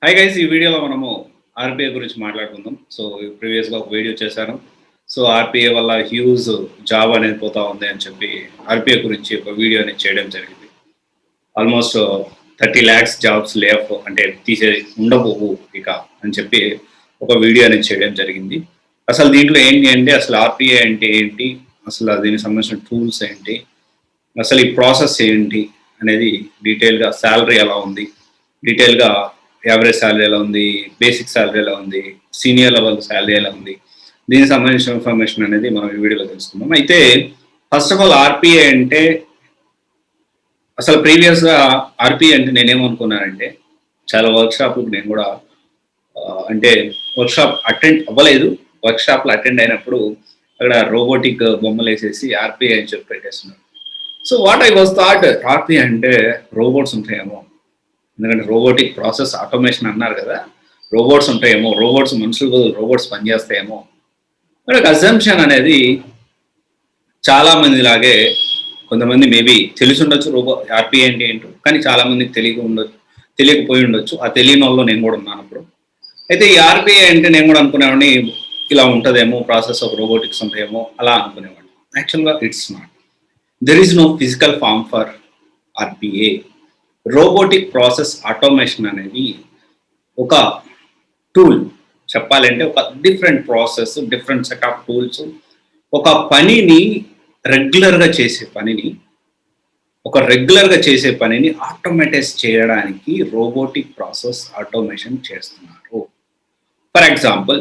Hi guys, ఈ వీడియోలో మనము ఆర్‌బీఐ గురించి మాట్లాడుకుందాం. సో, ప్రీవియస్‌గా ఒక వీడియో చేశాను. సో, ఆర్‌బీఐ వల్ల హ్యూజ్ జాబ్ అనేది పోతా ఉంది అని చెప్పి ఆర్‌బీఐ గురించి ఒక వీడియో అనేది చేయడం జరిగింది. ఆల్మోస్ట్ 30,00,000 జాబ్స్ లే ఆఫ్ అంటే ఉండబోవు ఇక అని చెప్పి ఒక వీడియో అనేది చేయడం జరిగింది. అసలు దీంట్లో ఏంటి అంటే అసలు ఆర్‌బీఐ అంటే ఏంటి? అసలు దీనికి సంబంధించిన టూల్స్ ఏంటి? అసలు ఈ ప్రాసెస్ ఏంటి? అనేది డీటెయిల్‌గా సాలరీ ఎలా ఉంది? డీటెయిల్‌గా యావరేజ్ సాలరీ ఎలా ఉంది? బేసిక్ సాలరీ ఎలా ఉంది? సీనియర్ లెవెల్ సాలరీ ఎలా ఉంది? దీనికి సంబంధించిన ఇన్ఫర్మేషన్ అనేది మనం ఈ వీడియోలో తెలుసుకుందాం. అయితే ఫస్ట్ ఆఫ్ ఆల్ ఆర్‌బీఐ అంటే అసలు ప్రీవియస్‌గా ఆర్‌బీఐ అంటే నేనేమనుకున్నానంటే చాలా వర్క్‌షాప్‌లకి నేను కూడా అంటే వర్క్‌షాప్ అటెండ్ అవ్వలేదు. వర్క్‌షాప్‌లో అటెండ్ అయినప్పుడు అక్కడ రోబోటిక్ బొమ్మలేసేసి ఆర్‌బీఐ అని చెప్పి పెట్టేస్తున్నారు. So what I was thought RBI అంటే రోబోట్స్ ఉంటాయేమో. ఎందుకంటే రోబోటిక్ ప్రాసెస్ ఆటోమేషన్ అన్నారు కదా, రోబోట్స్ ఉంటాయేమో, రోబోట్స్ మనుషులు బదులు రోబోట్స్ పనిచేస్తాయేమో. మనకు అజంప్షన్ అనేది చాలా మంది లాగే కొంతమంది మేబీ తెలిసి ఉండొచ్చు ఆర్‌బీఐ అంటే ఏంటో, కానీ చాలా మందికి తెలియకపోయి ఉండొచ్చు. ఆ తెలియని వాళ్ళు నేను కూడా ఉన్నాను అప్పుడు. అయితే ఈ ఆర్‌బీఐ అంటే నేను కూడా అనుకునేవాడిని ఇలా ఉంటుందేమో, ప్రాసెస్ ఆఫ్ రోబోటిక్స్ ఉంటాయేమో అలా అనుకునేవాడిని. యాక్చువల్గా it's not. There is no physical form for RBI. Robotic process automation అనేది ఒక టూల్. చెప్పాలంటే ఒక different process, different set of tools. ఒక పనిని రెగ్యులర్‌గా చేసే పనిని, ఆటోమేటైజ్ చేయడానికి రోబోటిక్ ప్రాసెస్ ఆటోమేషన్ చేస్తున్నారు. ఫర్ ఎగ్జాంపుల్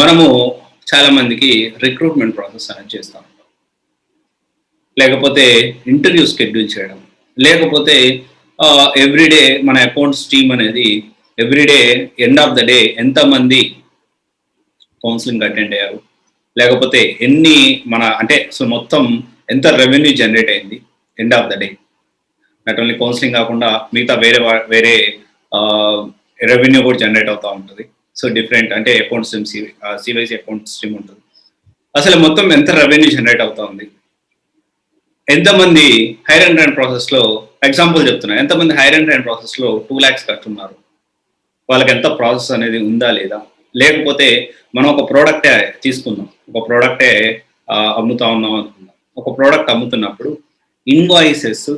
మనము చాలా మందికి రిక్రూట్మెంట్ ప్రాసెస్ అనేది చేస్తా ఉంటాం. లేకపోతే ఇంటర్వ్యూ షెడ్యూల్ చేయడం. లేకపోతే ఎవ్రీడే మన అకౌంట్స్ టీమ్ అనేది everyday end of the day ఎంతమంది కౌన్సిలింగ్ అటెండ్ అయ్యారు, లేకపోతే ఎన్ని మన అంటే సో మొత్తం ఎంత రెవెన్యూ జనరేట్ అయింది end of the day. Not only counselling కాకుండా మిగతా వేరే రెవెన్యూ కూడా జనరేట్ అవుతూ ఉంటుంది. సో డిఫరెంట్ అంటే అకౌంట్ స్ట్రీమ్ సివైసీ అకౌంట్ స్ట్రీమ్ ఉంటుంది. అసలు మొత్తం ఎంత రెవెన్యూ జనరేట్ అవుతా ఉంది, ఎంతమంది హైర్ అండ్ ర్యాండ్ ప్రాసెస్లో ఎగ్జాంపుల్ చెప్తున్నా, ఎంతమంది హైర్ అండ్ ర్యాండ్ ప్రాసెస్లో 2 lakhs కట్టున్నారు, వాళ్ళకి ఎంత ప్రాసెస్ అనేది ఉందా లేదా. లేకపోతే మనం ఒక ప్రోడక్టే తీసుకుందాం, ఒక ప్రోడక్టే అమ్ముతా ఉన్నాం అనుకుందాం. ఒక ప్రోడక్ట్ అమ్ముతున్నప్పుడు ఇన్వాయిసెస్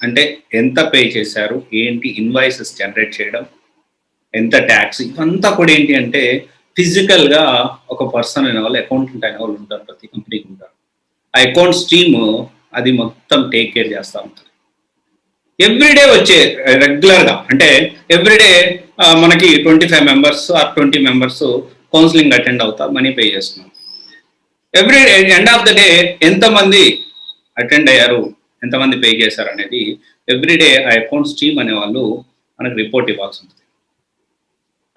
అంటే ఎంత పే చేశారు, ఏంటి ఇన్వాయిసెస్ జనరేట్ చేయడం, ఎంత ట్యాక్స్, ఇవంతా కూడా ఏంటి అంటే ఫిజికల్గా ఒక పర్సన్ అయిన వాళ్ళు, అకౌంటెంట్ అయిన వాళ్ళు ఉంటారు, ప్రతి కంపెనీకి ఉంటారు. ఆ అకౌంట్స్ టీమ్ అది మొత్తం టేక్ కేర్ చేస్తూ ఉంటుంది. ఎవ్రీడే వచ్చే రెగ్యులర్గా అంటే ఎవ్రీడే మనకి 25 members or 20 members counselling attend అవుతా మనీ పే చేస్తున్నాం. Every end of the day ఎంతమంది అటెండ్ అయ్యారు, ఎంతమంది పే చేశారు అనేది ఎవ్రీడే ఆ అకౌంట్స్ టీమ్ అనే వాళ్ళు మనకు రిపోర్ట్ ఇవ్వాల్సి ఉంటుంది.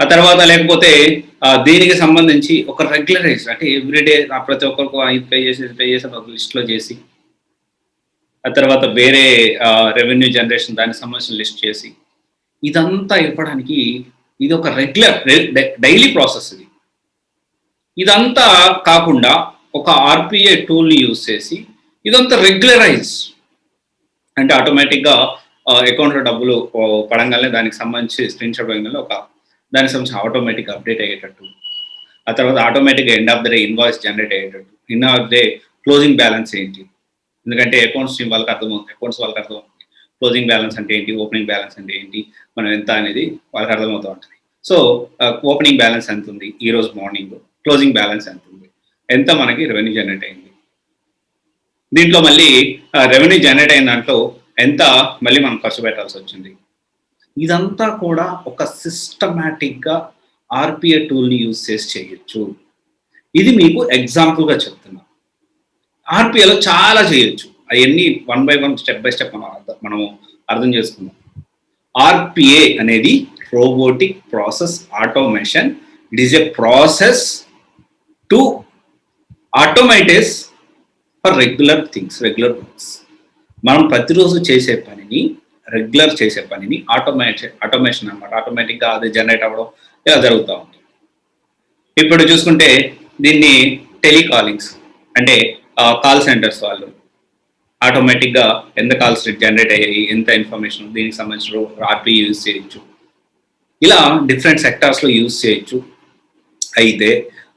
ఆ తర్వాత లేకపోతే దీనికి సంబంధించి ఒక రెగ్యులరైజ్ అంటే ఎవ్రీడే ప్రతి ఒక్కరికి ఇది పే చేసి ఒక లిస్ట్లో చేసి, ఆ తర్వాత వేరే రెవెన్యూ జనరేషన్ దానికి సంబంధించిన లిస్ట్ చేసి ఇదంతా ఇవ్వడానికి ఇది ఒక రెగ్యులర్ డైలీ ప్రాసెస్. ఇదంతా కాకుండా ఒక ఆర్‌బీఐ టూల్ని యూజ్ చేసి ఇదంతా రెగ్యులరైజ్ అంటే ఆటోమేటిక్గా అకౌంట్లో డబ్బులు పడంగానే దానికి సంబంధించి స్క్రీన్ షాట్ పడంగానే దానికి సంబంధించి ఆటోమేటిక్ అప్డేట్ అయ్యేటట్టు, ఆ తర్వాత ఆటోమేటిక్గా end of the day invoice generate అయ్యేటట్టు, end of the day closing balance ఏంటి, ఎందుకంటే అకౌంట్స్ టీమ్ వాళ్ళకి అర్థమవుతుంది, అకౌంట్స్ వాళ్ళకి అర్థమవుతుంది క్లోజింగ్ బ్యాలెన్స్ అంటే ఏంటి, ఓపెనింగ్ బ్యాలెన్స్ అంటే ఏంటి, మనం ఎంత అనేది వాళ్ళకి అర్థమవుతూ ఉంటుంది. సో ఓపెనింగ్ బ్యాలెన్స్ ఎంత ఉంది ఈరోజు మార్నింగ్, క్లోజింగ్ బ్యాలెన్స్ ఎంత ఉంది, ఎంత మనకి రెవెన్యూ జనరేట్ అయింది, దీంట్లో మళ్ళీ రెవెన్యూ జనరేట్ అయిన దాంట్లో ఎంత మళ్ళీ మనం ఖర్చు పెట్టాల్సి వచ్చింది. ఇదంతా కూడా ఒక సిస్టమాటిక్గా ఆర్‌బీఐ టూల్ని యూజ్ చేసి చేయొచ్చు. ఇది మీకు ఎగ్జాంపుల్గా చెప్తున్నా. ఆర్‌బీఐలో చాలా చేయొచ్చు. అవన్నీ one by one step by step మనము అర్థం చేసుకుందాం. ఆర్‌బీఐ అనేది robotic process automation. It is a process to automatize for regular things, regular works. మనం ప్రతిరోజు చేసే పనిని, రెగ్యులర్ చేసే పనిని ఆటోమేషన్ అనమాట. ఆటోమేటిక్గా అది జనరేట్ అవ్వడం ఇలా జరుగుతూ ఉంటుంది. ఇప్పుడు చూసుకుంటే దీన్ని టెలికాలింగ్స్ అంటే కాల్ సెంటర్స్ వాళ్ళు ఆటోమేటిక్గా ఎంత కాల్స్ జనరేట్ అయ్యాయి, ఎంత ఇన్ఫర్మేషన్ దీనికి సంబంధించిన ఆర్‌బీఐ యూజ్ చేయొచ్చు. ఇలా డిఫరెంట్ సెక్టార్స్లో యూజ్ చేయొచ్చు. అయితే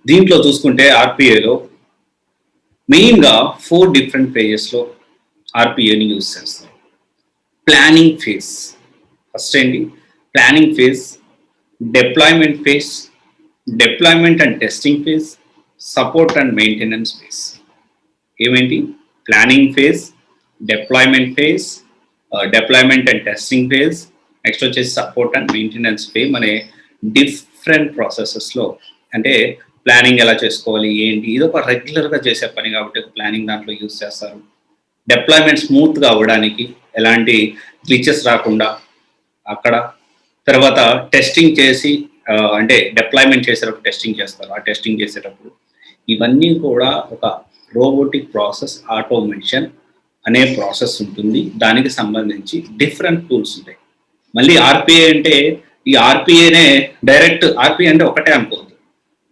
దీంట్లో చూసుకుంటే ఆర్పిఏలో మెయిన్గా 4 డిఫరెంట్ ఫేజెస్లో ఆర్పిఏని యూజ్ చేస్తారు. ప్లానింగ్ ఫేజ్ ఫస్ట్ ఏంటి? Planning phase, deployment phase, deployment and testing phase, support and maintenance phase. ఏమేంటి? Planning phase, deployment phase, deployment and testing phase, next వచ్చేసి సపోర్ట్ అండ్ మెయింటెనెన్స్ ఫేజ్ అనే డిఫరెంట్ ప్రాసెసెస్లో, అంటే planning ఎలా చేసుకోవాలి ఏంటి, ఇది ఒక రెగ్యులర్గా చేసే పని కాబట్టి ప్లానింగ్ దాంట్లో యూజ్ చేస్తారు. డిప్లాయ్మెంట్ స్మూత్గా అవ్వడానికి, ఎలాంటి గ్లిచెస్ రాకుండా అక్కడ. తర్వాత టెస్టింగ్ చేసి అంటే డిప్లాయ్మెంట్ చేసేటప్పుడు టెస్టింగ్ చేస్తారు. ఆ టెస్టింగ్ చేసేటప్పుడు ఇవన్నీ కూడా ఒక రోబోటిక్ ప్రాసెస్ ఆటోమేషన్ అనే ప్రాసెస్ ఉంటుంది. దానికి సంబంధించి డిఫరెంట్ టూల్స్ ఉంటాయి. మళ్ళీ ఆర్పిఐ అంటే ఈ ఆర్పిఐనే డైరెక్ట్ ఆర్పిఐ అంటే ఒకటే అనుకోవద్దు.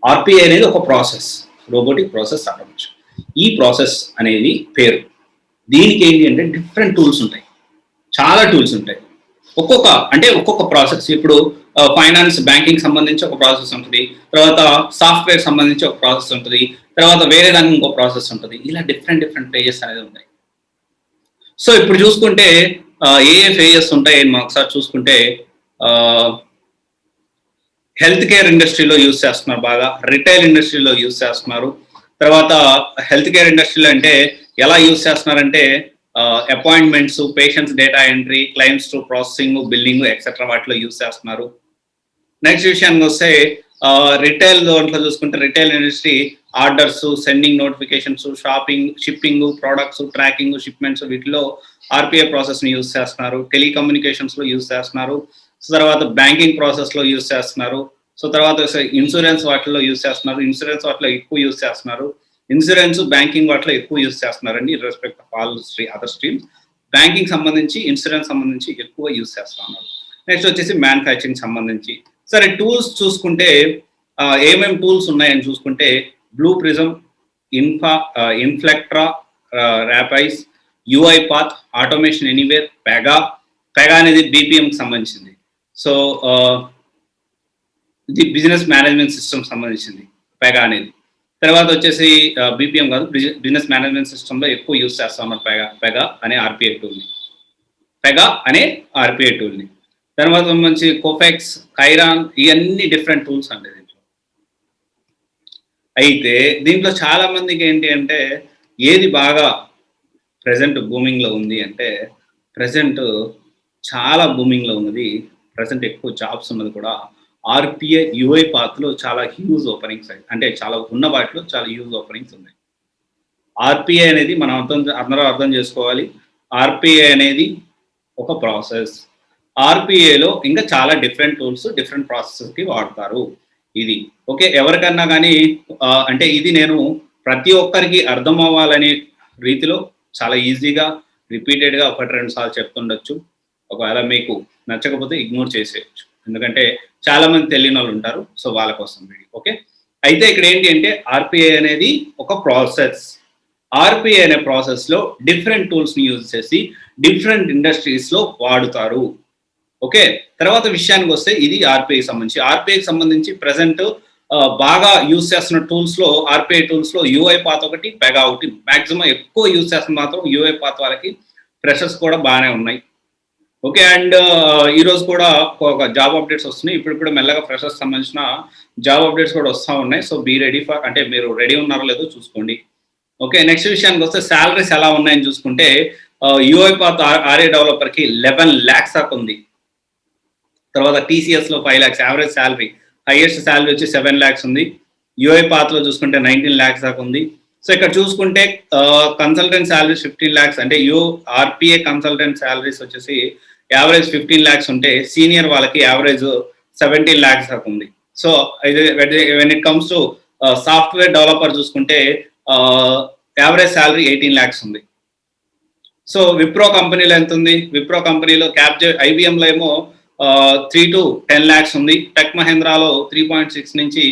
ఆర్పిఐ అనేది ఒక ప్రాసెస్, రోబోటిక్ ప్రాసెస్ ఆటోమేషన్. ఈ ప్రాసెస్ అనేది పేరు. దీనికి ఏంటి అంటే డిఫరెంట్ టూల్స్ ఉంటాయి, చాలా టూల్స్ ఉంటాయి. ఒక్కొక్క ప్రాసెస్, ఇప్పుడు ఫైనాన్స్ బ్యాంకింగ్ సంబంధించి ఒక ప్రాసెస్ ఉంటుంది, తర్వాత సాఫ్ట్వేర్ సంబంధించి ఒక ప్రాసెస్ ఉంటుంది, తర్వాత వేరే దానికి ఇంకో ప్రాసెస్ ఉంటుంది. ఇలా డిఫరెంట్ ఫేజెస్ అనేది ఉంటాయి. సో ఇప్పుడు చూసుకుంటే ఏ ఫేజెస్ ఉంటాయి మనం ఒకసారి చూసుకుంటే, హెల్త్ కేర్ ఇండస్ట్రీలో యూజ్ చేస్తున్నారు బాగా, రిటైల్ ఇండస్ట్రీలో యూజ్ చేస్తున్నారు. తర్వాత హెల్త్ కేర్ ఇండస్ట్రీలో అంటే ఎలా యూజ్ చేస్తున్నారంటే appointments, patients data entry, claims to processing, billing etcetera వాటిలో యూజ్ చేస్తున్నారు. నెక్స్ట్ విషయానికి వస్తే రిటైల్ దాంట్లో చూసుకుంటే retail industry orders, sending notifications, shopping, shipping, products tracking, shipments వీటిలో ఆర్పిఐ ప్రాసెస్ని యూజ్ చేస్తున్నారు. టెలికమ్యూనికేషన్స్లో యూజ్ చేస్తున్నారు. సో తర్వాత బ్యాంకింగ్ ప్రాసెస్లో యూజ్ చేస్తున్నారు. సో తర్వాత ఇన్సూరెన్స్ వాటిలో యూజ్ చేస్తున్నారు. ఇన్సూరెన్స్ వాటిలో ఎక్కువ యూజ్ చేస్తున్నారు. ఇన్సూరెన్స్, బ్యాంకింగ్ వాటిలో ఎక్కువ యూజ్ చేస్తున్నారండి, irrespective of all other streams. Banking సంబంధించి, ఇన్సూరెన్స్ సంబంధించి ఎక్కువ యూజ్ చేస్తున్నారు. నెక్స్ట్ వచ్చేసి మ్యానుఫ్యాక్చరింగ్ సంబంధించి. సరే టూల్స్ చూసుకుంటే ఏమేమి టూల్స్ ఉన్నాయని చూసుకుంటే blue prism, Inflectra, Rapise, UiPath, automation anywhere, Pega అనేది బీపీఎంకి సంబంధించింది. సో ఇది బిజినెస్ మేనేజ్మెంట్ సిస్టమ్ సంబంధించింది పెగా అనేది. తర్వాత వచ్చేసి బీపీఎం కాదు, బిజినెస్ మేనేజ్మెంట్ సిస్టంలో ఎక్కువ యూజ్ చేస్తా ఉన్నారు పెగా అనే ఆర్పిఐ టూల్ని. తర్వాత మంచి కోఫెక్స్, కైరాన్, ఇవన్నీ డిఫరెంట్ టూల్స్ అండి దీంట్లో. అయితే దీంట్లో చాలా మందికి ఏంటి అంటే ఏది బాగా ప్రజెంట్ బూమింగ్లో ఉంది అంటే, ప్రజెంట్ చాలా బూమింగ్లో ఉన్నది, ప్రజెంట్ ఎక్కువ జాబ్స్ ఉన్నది కూడా ఆర్పిఐ యూఐ పాత్లో చాలా హ్యూజ్ ఓపెనింగ్స్, అంటే చాలా ఉన్న వాటిలో చాలా హ్యూజ్ ఓపెనింగ్స్ ఉన్నాయి. ఆర్పిఐ అనేది మనం అందరూ అర్థం చేసుకోవాలి. ఆర్పిఐ అనేది ఒక ప్రాసెస్. ఆర్పిఐలో ఇంకా చాలా డిఫరెంట్ టూల్స్, డిఫరెంట్ ప్రాసెసెస్కి వాడతారు. ఇది ఓకే. ఎవరికన్నా కానీ అంటే ఇది నేను ప్రతి ఒక్కరికి అర్థం అవ్వాలనే రీతిలో చాలా ఈజీగా రిపీటెడ్గా 1-2 సార్లు చెప్తుండొచ్చు. ఒకవేళ మీకు నచ్చకపోతే ఇగ్నోర్ చేసేయచ్చు, ఎందుకంటే చాలా మంది తెలియని వాళ్ళు ఉంటారు. సో వాళ్ళ కోసం వీడియో. ఓకే. అయితే ఇక్కడ ఏంటి అంటే ఆర్పిఐ అనేది ఒక ప్రాసెస్. ఆర్పిఐ అనే ప్రాసెస్లో డిఫరెంట్ టూల్స్ని యూజ్ చేసి డిఫరెంట్ ఇండస్ట్రీస్లో వాడుతారు. ఓకే. తర్వాత విషయానికి వస్తే ఇది ఆర్పిఐకి సంబంధించి ప్రజెంట్ బాగా యూజ్ చేస్తున్న టూల్స్లో, ఆర్పిఐ టూల్స్లో యూఐ పాత్ ఒకటి, పెగా ఒకటి. మ్యాక్సిమం ఎక్కువ యూజ్ చేస్తున్న మాత్రం యూఐ పాత్ వాళ్ళకి. ఫ్రెషర్స్ కూడా బాగానే ఉన్నాయి. ఓకే. అండ్ ఈరోజు కూడా ఒక జాబ్ అప్డేట్స్ వస్తున్నాయి. ఇప్పుడు మెల్లగా ఫ్రెషర్స్ సంబంధించిన జాబ్ అప్డేట్స్ కూడా వస్తూ ఉన్నాయి. సో బీ రెడీ ఫర్, అంటే మీరు రెడీ ఉన్నారో లేదో చూసుకోండి. ఓకే. నెక్స్ట్ విషయానికి వస్తే శాలరీస్ ఎలా ఉన్నాయని చూసుకుంటే యూఐ పాత్ ఆర్ఏ డెవలపర్కి 11 lakhs దాకా ఉంది. తర్వాత టీసీఎస్లో 5 lakhs average salary. Highest salary వచ్చి 7 lakhs ఉంది. యూఐ పాత్లో చూసుకుంటే 19 lakhs దాకా ఉంది. సో ఇక్కడ చూసుకుంటే కన్సల్టెంట్ శాలరీస్ 15 lakhs, అంటే ఆర్పిఐ కన్సల్టెంట్ శాలరీస్ వచ్చేసి యావరేజ్ 15 lakhs ఉంటే సీనియర్ వాళ్ళకి యావరేజ్ 17 lakhs దాకా ఉంది. So when it comes to software developer చూసుకుంటే యావరేజ్ శాలరీ 18 lakhs ఉంది. సో విప్రో కంపెనీలో ఎంత ఉంది? విప్రో కంపెనీలో ఐబిఎంలో ఏమో 3 to 10 lakhs ఉంది. టెక్ మహేంద్రాలో 3.6 నుంచి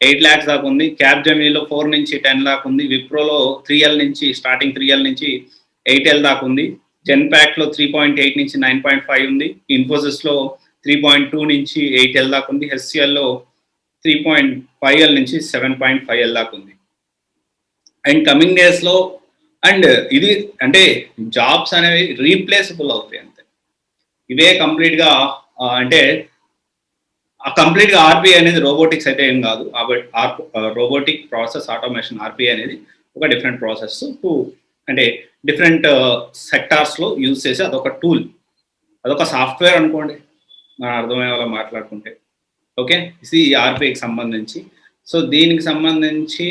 8 lakhs దాకా ఉంది. క్యాప్జెమినీలో 4 నుంచి 10 దాకా ఉంది. విప్రోలో 3L నుంచి స్టార్టింగ్ 3L నుంచి 8L దాకా ఉంది. జెన్పాక్ట్లో 3.8 నుంచి 9.5 ఉంది. ఇన్ఫోసిస్లో 3.2 నుంచి 8L దాకా ఉంది. హెచ్సిఎల్లో 3.5L నుంచి 7.5L దాకా ఉంది. అండ్ కమింగ్ డేస్లో అండ్ ఇది అంటే జాబ్స్ అనేవి రీప్లేసబుల్ అవుతాయి అంతే. ఇవే కంప్లీట్గా అంటే కంప్లీట్గా ఆర్పిఐ అనేది రోబోటిక్స్ అయితే ఏం కాదు. రోబోటిక్ ప్రాసెస్ ఆటోమేషన్ ఆర్పిఐ అనేది ఒక డిఫరెంట్ ప్రాసెస్ టు అంటే డిఫరెంట్ సెక్టార్స్లో యూజ్ చేసి అదొక టూల్, అదొక సాఫ్ట్వేర్ అనుకోండి మనం అర్థమయ్యే వాళ్ళ మాట్లాడుకుంటే. ఓకే, ఇది ఆర్పిఐకి సంబంధించి. సో దీనికి సంబంధించి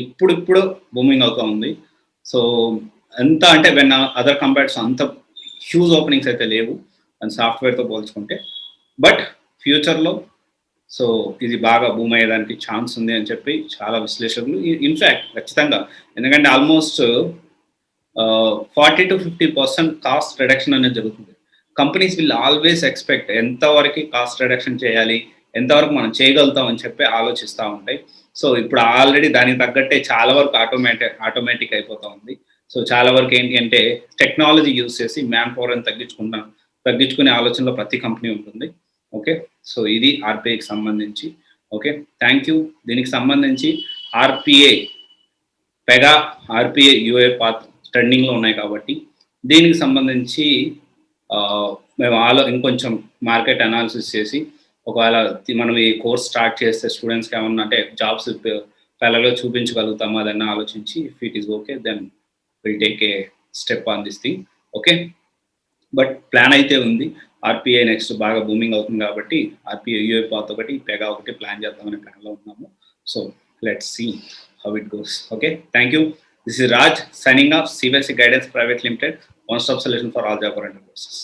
ఇప్పుడు బూమింగ్ అవుతూ ఉంది. సో ఎంత అంటే వెన్ అదర్ కంపేర్స్ అంత హ్యూజ్ ఓపెనింగ్స్ అయితే లేవు అండ్ సాఫ్ట్వేర్తో పోల్చుకుంటే. బట్ ఫ్యూచర్లో సో ఇది బాగా బూమ్ అయ్యేదానికి ఛాన్స్ ఉంది అని చెప్పి చాలా విశ్లేషకులు, ఇన్ఫ్యాక్ట్ ఖచ్చితంగా, ఎందుకంటే ఆల్మోస్ట్ 40-50% కాస్ట్ రిడక్షన్ అనేది జరుగుతుంది. కంపెనీస్ విల్ ఆల్వేస్ ఎక్స్పెక్ట్ ఎంతవరకు కాస్ట్ రిడక్షన్ చేయాలి, ఎంతవరకు మనం చేయగలుగుతాం అని చెప్పి ఆలోచిస్తూ ఉంటాయి. సో ఇప్పుడు ఆల్రెడీ దానికి తగ్గట్టే చాలా వరకు ఆటోమేటిక్ అయిపోతూ ఉంది. సో చాలా వరకు ఏంటి అంటే టెక్నాలజీ యూజ్ చేసి మ్యాన్ పవర్ అని తగ్గించుకునే ఆలోచనలో ప్రతి కంపెనీ ఉంటుంది. ఓకే, సో ఇది ఆర్పిఐకి సంబంధించి. Okay, thank you. దీనికి సంబంధించి RPI Pega RPI UiPath ట్రెండింగ్లో ఉన్నాయి కాబట్టి దీనికి సంబంధించి మేము ఇంకొంచెం మార్కెట్ అనాలిసిస్ చేసి ఒకవేళ మనం ఈ కోర్స్ స్టార్ట్ చేస్తే స్టూడెంట్స్కి ఏమన్నా అంటే జాబ్స్ పిల్లలు చూపించగలుగుతామా అదన్నా ఆలోచించి if it is okay then will take a step on this thing. Okay, but plan అయితే ఉంది. ఆర్పిఐ నెక్స్ట్ బాగా బూమింగ్ అవుతుంది కాబట్టి ఆర్పిఐ యూఏ పాత్ ఒకటి, పెగా ఒకటి ప్లాన్ చేద్దామనే ప్లాన్లో ఉన్నాము. So let's see how it goes. Okay, thank you. This is Raj signing off, CBSE Guidance Private Limited, one stop solution for all job oriented courses.